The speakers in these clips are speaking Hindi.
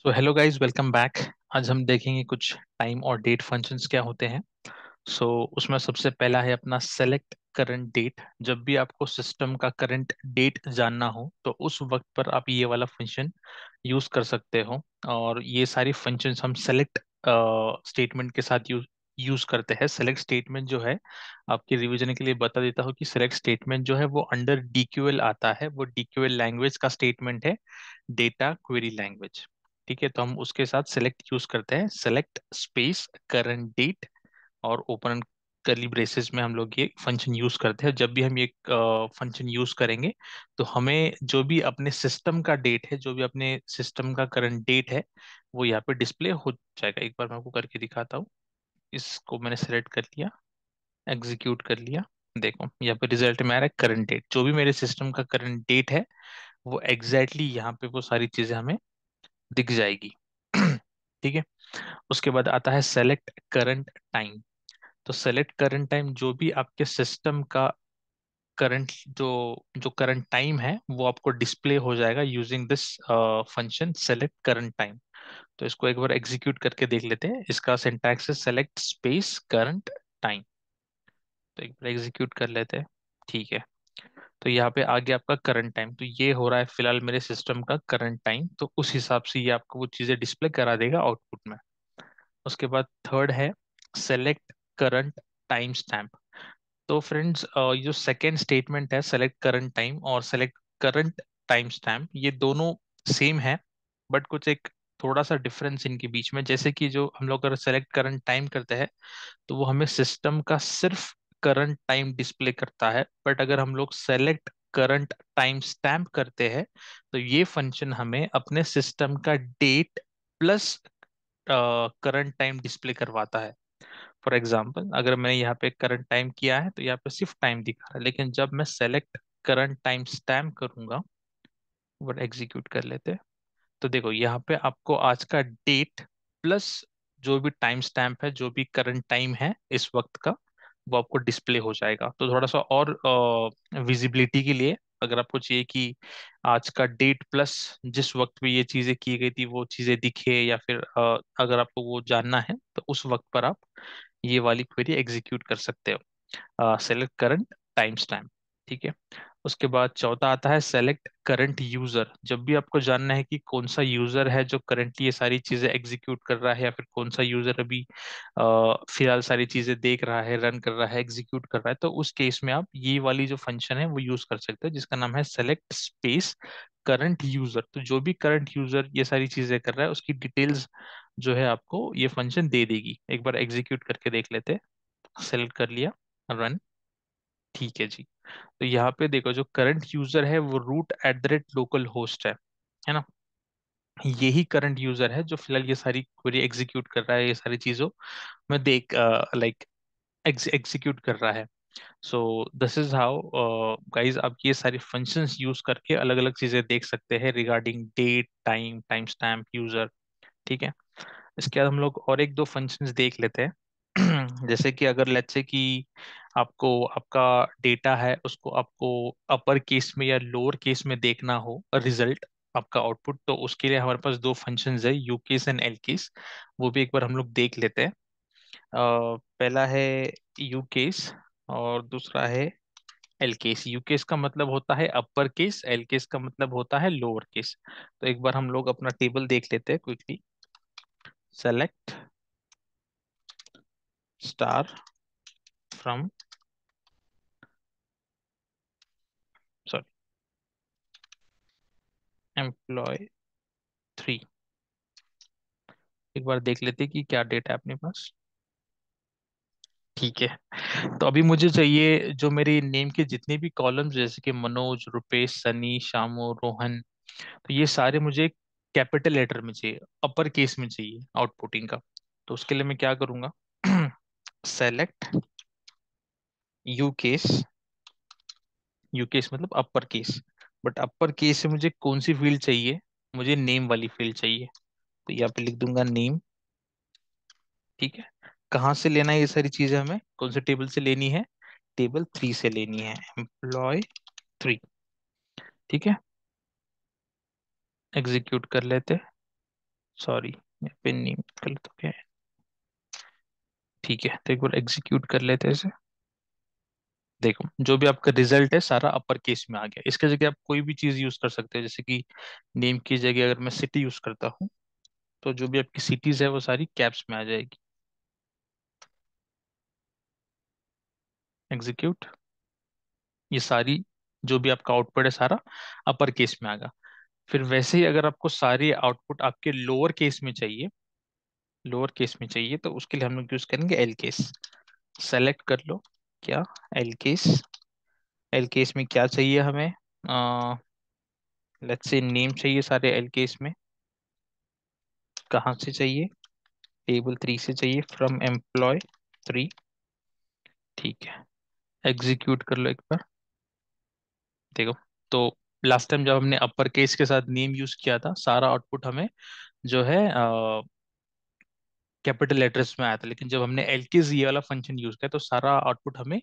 So hello guys, welcome back. आज हम देखेंगे कुछ टाइम और डेट फंक्शंस क्या होते हैं। उसमें सबसे पहला है अपना सेलेक्ट करंट डेट। जब भी आपको सिस्टम का करंट डेट जानना हो तो उस वक्त पर आप ये वाला फंक्शन यूज कर सकते हो। और ये सारी फंक्शंस हम सेलेक्ट स्टेटमेंट के साथ यूज यूज करते हैं। सेलेक्ट स्टेटमेंट जो है, आपके रिवीजन के लिए बता देता हूँ कि सेलेक्ट स्टेटमेंट जो है वो अंडर डीक्यूएल आता है। वो डीक्यूएल लैंग्वेज का स्टेटमेंट है, डेटा क्वेरी लैंग्वेज। ठीक है, तो हम उसके साथ सेलेक्ट यूज करते हैं, सेलेक्ट स्पेस करंट डेट और ओपन करली ब्रेसेस में हम लोग ये फंक्शन यूज करते हैं। जब भी हम ये फंक्शन यूज करेंगे तो हमें जो भी अपने सिस्टम का डेट है, जो भी अपने सिस्टम का करंट डेट है, वो यहाँ पे डिस्प्ले हो जाएगा। एक बार मैं आपको करके दिखाता हूँ। इसको मैंने सेलेक्ट कर लिया, एग्जीक्यूट कर लिया। देखो यहाँ पे रिजल्ट में आ रहा है करंट डेट। जो भी मेरे सिस्टम का करंट डेट है वो एग्जैक्टली यहाँ पे वो सारी चीजें हमें दिख जाएगी। ठीक है। उसके बाद आता है सेलेक्ट करंट टाइम। तो सेलेक्ट करंट टाइम, जो भी आपके सिस्टम का करंट जो जो करंट टाइम है वो आपको डिस्प्ले हो जाएगा using this function select current time. तो इसको एक बार एग्जीक्यूट करके देख लेते हैं। इसका सिंटैक्स है सेलेक्ट स्पेस करंट टाइम। तो एक बार एग्जीक्यूट कर लेते हैं। ठीक है, तो यहाँ पे आ गया आपका करंट टाइम। तो ये हो रहा है फिलहाल मेरे सिस्टम का करंट टाइम, तो उस हिसाब से ये आपको वो चीजें डिस्प्ले करा देगा आउटपुट में। उसके बाद थर्ड है सेलेक्ट करंट टाइम स्टैम्प। तो फ्रेंड्स, ये जो सेकेंड स्टेटमेंट है सेलेक्ट करंट टाइम और सेलेक्ट करंट टाइम स्टैम्प, ये दोनों सेम है, बट कुछ एक थोड़ा सा डिफरेंस इनके बीच में। जैसे कि जो हम लोग अगर सेलेक्ट करंट टाइम करते हैं तो वो हमें सिस्टम का सिर्फ करंट टाइम डिस्प्ले करता है, बट अगर हम लोग सेलेक्ट करंट टाइम स्टैम्प करते हैं तो ये फंक्शन हमें अपने सिस्टम का date plus current time display करवाता है। फॉर एग्जाम्पल, अगर मैंने यहाँ पे करंट टाइम किया है तो यहाँ पे सिर्फ टाइम दिखा रहा है, लेकिन जब मैं सेलेक्ट करंट टाइम स्टैम्प करूंगा, वो एग्जीक्यूट कर लेते हैं, तो देखो यहाँ पे आपको आज का डेट प्लस जो भी टाइम स्टैम्प है, जो भी करंट टाइम है इस वक्त का, वो आपको डिस्प्ले हो जाएगा। तो थोड़ा सा और विजिबिलिटी के लिए, अगर आपको चाहिए कि आज का डेट प्लस जिस वक्त भी ये चीजें की गई थी वो चीजें दिखे, या फिर अगर आपको वो जानना है तो उस वक्त पर आप ये वाली क्वेरी एग्जीक्यूट कर सकते हो, सेलेक्ट करंट टाइम स्टैम्प। ठीक है। उसके बाद चौथा आता है सेलेक्ट करंट यूजर। जब भी आपको जानना है कि कौन सा यूजर है जो करंटली ये सारी चीजें एग्जीक्यूट कर रहा है, या फिर कौन सा यूजर अभी फिलहाल सारी चीजें देख रहा है, रन कर रहा है, एग्जीक्यूट कर रहा है, तो उस केस में आप ये वाली जो फंक्शन है वो यूज कर सकते हैं, जिसका नाम है सेलेक्ट स्पेस करंट यूजर। तो जो भी करंट यूजर ये सारी चीजें कर रहा है उसकी डिटेल्स जो है आपको ये फंक्शन दे देगी। एक बार एग्जीक्यूट करके देख लेते हैं। सेलेक्ट कर लिया, रन। ठीक है जी। तो यहाँ पे देखो, जो करंट यूजर है वो root at the rate localhost है ना। यही करंट यूजर है जो फिलहाल ये सारी क्वेरी एग्जीक्यूट कर रहा है, ये सारी चीजों में देख लाइक एग्जीक्यूट कर रहा है। So this is how guys आप ये सारी फंक्शंस यूज करके अलग अलग चीजें देख सकते हैं regarding date, time, timestamp, user. ठीक है। इसके बाद हम लोग और एक दो फंक्शंस देख लेते हैं। जैसे कि अगर लेट्स से कि आपको आपका डेटा है उसको आपको अपर केस में या लोअर केस में देखना हो रिजल्ट, आपका आउटपुट, तो उसके लिए हमारे पास दो फंक्शंस है, you case and L case. वो भी एक बार हम लोग देख लेते हैं। पहला है यू केस और दूसरा है एल केस। यू केस का मतलब होता है अपर केस, एल केस का मतलब होता है लोअर केस। तो एक बार हम लोग अपना टेबल देख लेते हैं quickly. Select star from, sorry, employ 3। एक बार देख लेते हैं कि क्या डेटा है अपने पास। ठीक है। तो अभी मुझे चाहिए जो मेरी नेम के जितने भी कॉलम्स, जैसे कि मनोज, रुपेश, सनी, शामू, रोहन, तो ये सारे मुझे कैपिटल लेटर में चाहिए, अपर केस में चाहिए आउटपुटिंग का। तो उसके लिए मैं क्या करूंगा, select U case. U case मतलब upper case, but upper case से मुझे कौन सी फील्ड चाहिए, मुझे नेम वाली फील्ड चाहिए। तो यहाँ पे लिख दूंगा नेम। ठीक है। कहाँ से लेना है ये सारी चीजें, हमें कौन से टेबल से लेनी है, टेबल 3 से लेनी है, एम्प्लॉय 3। ठीक है। एग्जीक्यूट कर लेते हैं। सॉरी, यहाँ पे नेम गलत हो गया है। ठीक है, तो एक बार एग्जीक्यूट कर लेते हैं इसे। देखो, जो भी आपका रिजल्ट है सारा अपर केस में आ गया। इसके जगह आप कोई भी चीज यूज कर सकते हैं, जैसे कि नेम की जगह अगर मैं सिटी यूज करता हूँ, तो जो भी आपकी सिटीज है वो सारी कैप्स में आ जाएगी। एग्जीक्यूट। ये सारी जो भी आपका आउटपुट है सारा अपर केस में आ गया। फिर वैसे ही अगर आपको सारी आउटपुट आपके लोअर केस में चाहिए, लोअर केस में चाहिए, तो उसके लिए हम लोग यूज करेंगे एल केस। सेलेक्ट कर लो क्या, एल केस। एल केस में क्या चाहिए हमें, लेट्स से नेम चाहिए सारे एल केस में। कहाँ से चाहिए, टेबल 3 से चाहिए, फ्रॉम एम्प्लॉय 3। ठीक है, एग्जीक्यूट कर लो एक बार। देखो, तो लास्ट टाइम जब हमने अपर केस के साथ नेम यूज किया था, सारा आउटपुट हमें जो है कैपिटल लेटर्स में आया था, लेकिन जब हमने एल केस ये वाला फंक्शन यूज किया तो सारा आउटपुट हमें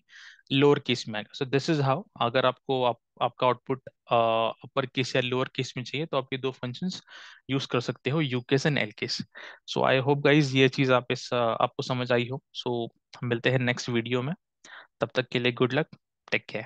लोअर केस में आएगा। सो दिस इज हाउ, अगर आपको आपका आउटपुट अपर केस या लोअर केस में चाहिए तो आप ये दो फंक्शंस यूज कर सकते हो, you case and L case. So I hope guys ये चीज आपको समझ आई हो। सो हम मिलते हैं नेक्स्ट वीडियो में, तब तक के लिए गुड लक, टेक केयर।